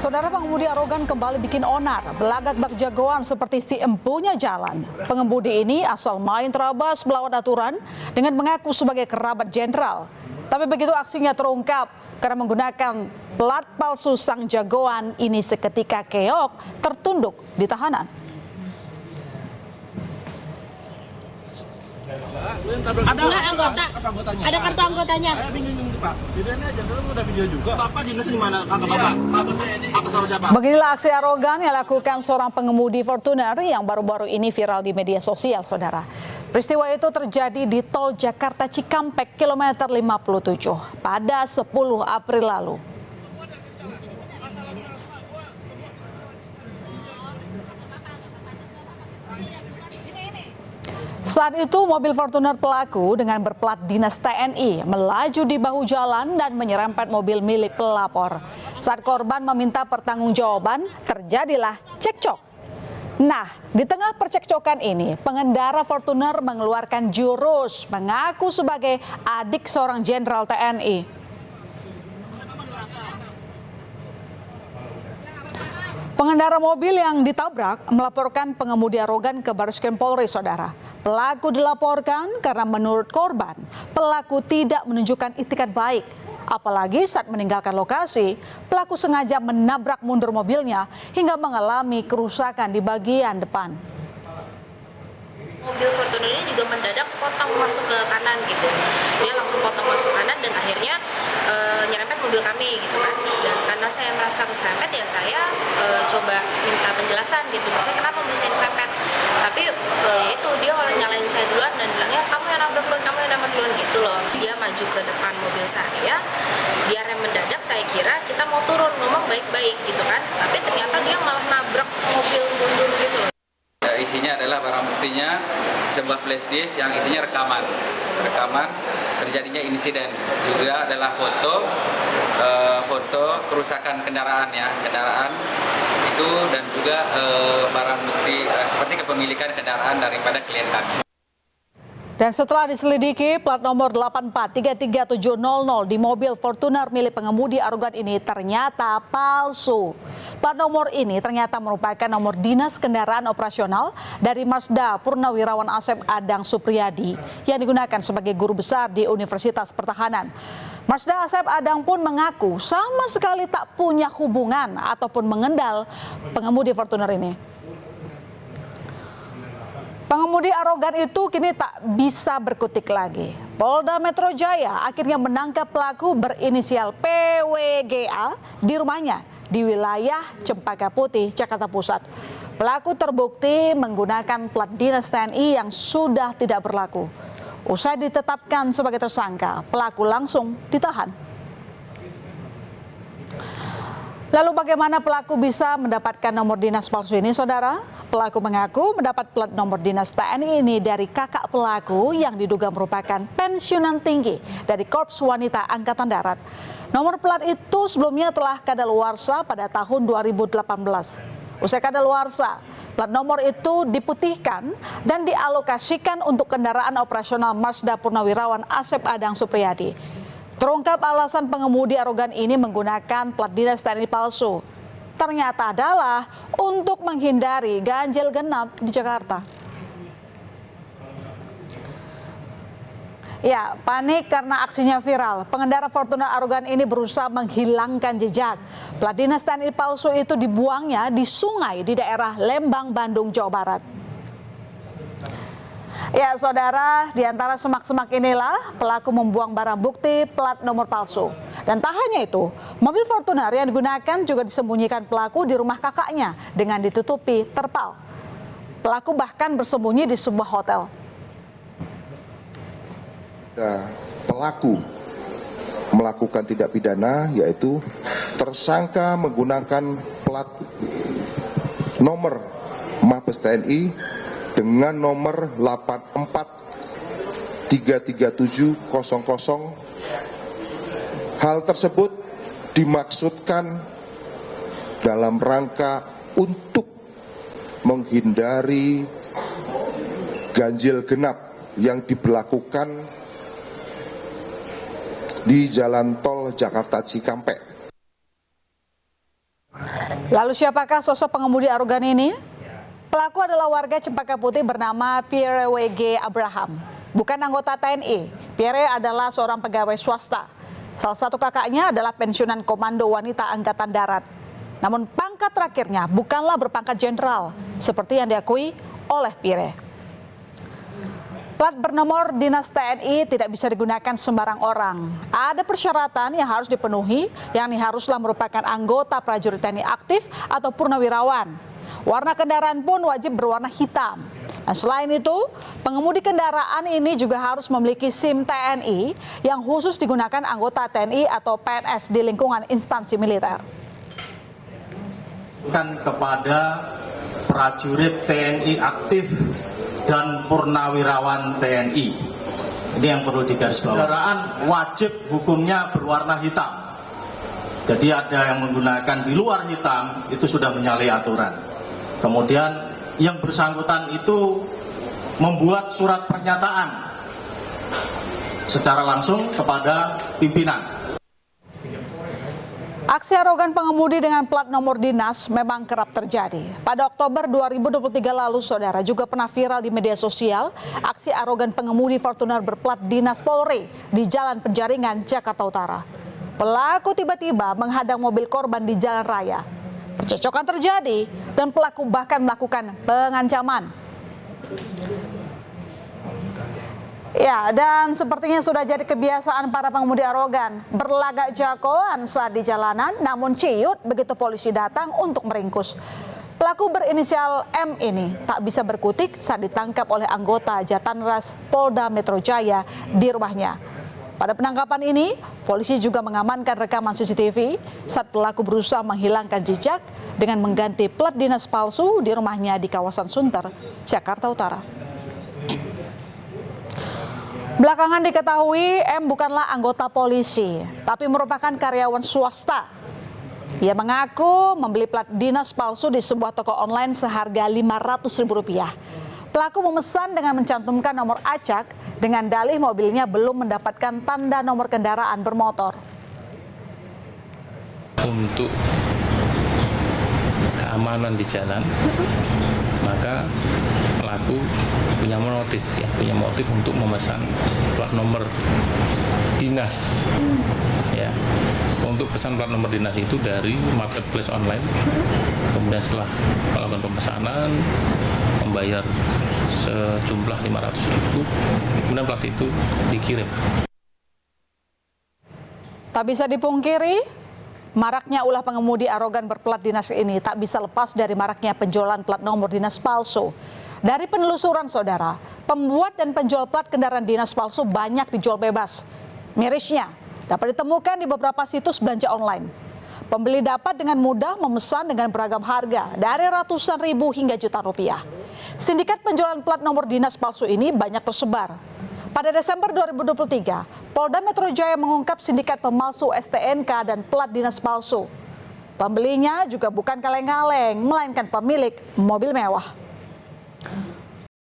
Saudara, pengemudi arogan kembali bikin onar, belagak bak jagoan seperti si empunya jalan. Pengemudi ini asal main terabas melawan aturan dengan mengaku sebagai kerabat jenderal. Tapi begitu aksinya terungkap karena menggunakan plat palsu, sang jagoan ini seketika keok tertunduk di tahanan. Ada nggak anggota? Ada kartu anggotanya? Pak, videonya aja dulu udah video juga. Bapak dinasnya di mana? Kakak Bapak. Atas nama siapa? Beginilah aksi arogan yang dilakukan seorang pengemudi Fortuner yang baru-baru ini viral di media sosial, saudara. Peristiwa itu terjadi di tol Jakarta Cikampek kilometer 57 pada 10 April lalu. Saat itu mobil Fortuner pelaku dengan berplat dinas TNI melaju di bahu jalan dan menyerempet mobil milik pelapor. Saat korban meminta pertanggungjawaban, terjadilah cekcok. Nah, di tengah percekcokan ini, pengendara Fortuner mengeluarkan jurus mengaku sebagai adik seorang jenderal TNI. Pengendara mobil yang ditabrak melaporkan pengemudi arogan ke Barreskrim Polri, saudara. Pelaku dilaporkan karena menurut korban, pelaku tidak menunjukkan itikat baik. Apalagi saat meninggalkan lokasi, pelaku sengaja menabrak mundur mobilnya hingga mengalami kerusakan di bagian depan. Mobil Fortuner ini juga mendadak potong masuk ke kanan gitu. Dia langsung potong masuk ke kanan dan akhirnya nyerempet mobil kami gitu kan. Dan karena saya merasa keserempet ya saya coba minta penjelasan gitu. Maksudnya kenapa mobil saya diserempet. Tapi itu dia malah nyalain saya duluan dan bilangnya kamu yang nabrak duluan, kamu yang nabrak duluan gitu loh. Dia maju ke depan mobil saya, dia rem mendadak, saya kira kita mau turun ngomong baik-baik gitu kan. Tapi ternyata dia malah nabrak mobil mundur gitu loh. Isinya adalah barang buktinya sebuah flash disk yang isinya rekaman terjadinya insiden, juga adalah foto kerusakan kendaraan itu, dan juga barang bukti seperti kepemilikan kendaraan daripada klien kami. Dan setelah diselidiki, plat nomor 8433700 di mobil Fortuner milik pengemudi arogan ini ternyata palsu. Plat nomor ini ternyata merupakan nomor dinas kendaraan operasional dari Marsda Purnawirawan Asep Adang Supriyadi yang digunakan sebagai guru besar di Universitas Pertahanan. Marsda Asep Adang pun mengaku sama sekali tak punya hubungan ataupun mengendal pengemudi Fortuner ini. Pengemudi arogan itu kini tak bisa berkutik lagi. Polda Metro Jaya akhirnya menangkap pelaku berinisial PWGA di rumahnya di wilayah Cempaka Putih, Jakarta Pusat. Pelaku terbukti menggunakan plat dinas TNI yang sudah tidak berlaku. Usai ditetapkan sebagai tersangka, pelaku langsung ditahan. Lalu bagaimana pelaku bisa mendapatkan nomor dinas palsu ini, saudara? Pelaku mengaku mendapat plat nomor dinas TNI ini dari kakak pelaku yang diduga merupakan pensiunan tinggi dari Korps Wanita Angkatan Darat. Nomor plat itu sebelumnya telah kadaluarsa pada tahun 2018. Usai kadaluarsa, plat nomor itu diputihkan dan dialokasikan untuk kendaraan operasional Marsda Purnawirawan Asep Adang Supriyadi. Terungkap alasan pengemudi arogan ini menggunakan plat dinas TNI palsu. Ternyata adalah untuk menghindari ganjil genap di Jakarta. Ya, panik karena aksinya viral. Pengendara Fortuner arogan ini berusaha menghilangkan jejak. Plat dinas TNI palsu itu dibuangnya di sungai di daerah Lembang, Bandung, Jawa Barat. Ya, saudara, di antara semak-semak inilah pelaku membuang barang bukti plat nomor palsu. Dan tak hanya itu, mobil Fortuner yang digunakan juga disembunyikan pelaku di rumah kakaknya dengan ditutupi terpal. Pelaku bahkan bersembunyi di sebuah hotel. Pelaku melakukan tindak pidana, yaitu tersangka menggunakan plat nomor Mabes TNI dengan nomor 8433700. Hal tersebut dimaksudkan dalam rangka untuk menghindari ganjil genap yang diberlakukan di Jalan Tol Jakarta Cikampek. Lalu siapakah sosok pengemudi arogan ini? Pelaku adalah warga Cempaka Putih bernama Pierre W.G. Abraham. Bukan anggota TNI, Pierre adalah seorang pegawai swasta. Salah satu kakaknya adalah pensiunan Komando Wanita Angkatan Darat. Namun pangkat terakhirnya bukanlah berpangkat jenderal, seperti yang diakui oleh Pierre. Plat bernomor dinas TNI tidak bisa digunakan sembarang orang. Ada persyaratan yang harus dipenuhi, yakni haruslah merupakan anggota prajurit TNI aktif atau purnawirawan. Warna kendaraan pun wajib berwarna hitam. Nah, selain itu, pengemudi kendaraan ini juga harus memiliki SIM TNI yang khusus digunakan anggota TNI atau PNS di lingkungan instansi militer. Kepada prajurit TNI aktif dan purnawirawan TNI. Ini yang perlu digarisbawahi. Kendaraan wajib hukumnya berwarna hitam. Jadi ada yang menggunakan di luar hitam, itu sudah menyalahi aturan. Kemudian yang bersangkutan itu membuat surat pernyataan secara langsung kepada pimpinan. Aksi arogan pengemudi dengan plat nomor dinas memang kerap terjadi. Pada Oktober 2023 lalu, saudara, juga pernah viral di media sosial aksi arogan pengemudi Fortuner berplat dinas Polri di Jalan Penjaringan, Jakarta Utara. Pelaku tiba-tiba menghadang mobil korban di jalan raya. Percekcokan terjadi dan pelaku bahkan melakukan pengancaman. Ya, dan sepertinya sudah jadi kebiasaan para pengemudi arogan berlagak jagoan saat di jalanan, namun ciut begitu polisi datang untuk meringkus. Pelaku berinisial M ini tak bisa berkutik saat ditangkap oleh anggota Jatanras Polda Metro Jaya di rumahnya. Pada penangkapan ini, polisi juga mengamankan rekaman CCTV saat pelaku berusaha menghilangkan jejak dengan mengganti plat dinas palsu di rumahnya di kawasan Sunter, Jakarta Utara. Belakangan diketahui M bukanlah anggota polisi, tapi merupakan karyawan swasta. Ia mengaku membeli plat dinas palsu di sebuah toko online seharga Rp500.000. Pelaku memesan dengan mencantumkan nomor acak dengan dalih mobilnya belum mendapatkan tanda nomor kendaraan bermotor. Untuk keamanan di jalan, maka pelaku punya motif untuk memesan plat nomor dinas. Ya, untuk pesan plat nomor dinas itu dari marketplace online. Kemudian setelah melakukan pemesanan, membayar sejumlah Rp500.000, kemudian plat itu dikirim. Tak bisa dipungkiri, maraknya ulah pengemudi arogan berplat dinas ini tak bisa lepas dari maraknya penjualan plat nomor dinas palsu. Dari penelusuran saudara, pembuat dan penjual plat kendaraan dinas palsu banyak dijual bebas. Mirisnya, dapat ditemukan di beberapa situs belanja online. Pembeli dapat dengan mudah memesan dengan beragam harga dari ratusan ribu hingga jutaan rupiah. Sindikat penjualan plat nomor dinas palsu ini banyak tersebar. Pada Desember 2023, Polda Metro Jaya mengungkap sindikat pemalsu STNK dan plat dinas palsu. Pembelinya juga bukan kaleng-kaleng, melainkan pemilik mobil mewah.